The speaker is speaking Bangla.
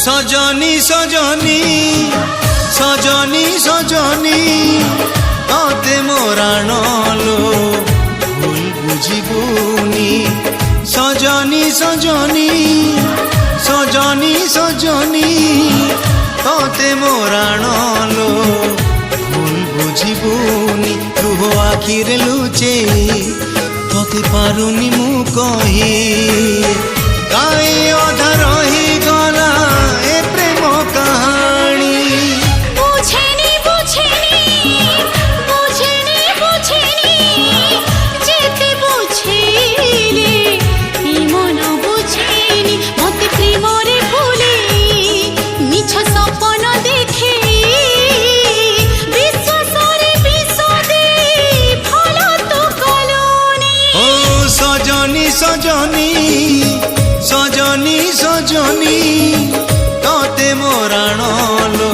সজনী সজনী সজনী সজনী তোতে মোরাণলো ভুল বুঝিবুনি সজনী সজনী সজনী সজনী তোতে মোরাণলো ভুল বুঝিবুনি লুহ আখিরে লুচেই তোতে পারুনি মু কহি কাই অধা রহি গলা এ প্রেম কাহানি বুঝেনি বুঝেনি বুঝেনি বুঝেনি যেতে বুঝেইলে এই মন বুঝেনি মতে প্রেমরে ভুলে মিছ সপন দেখে বিশ্বাসরে বিষ দে ফল তো কলনি ও সজনী সজনী সজনী সজনী তোতে মোরাণলো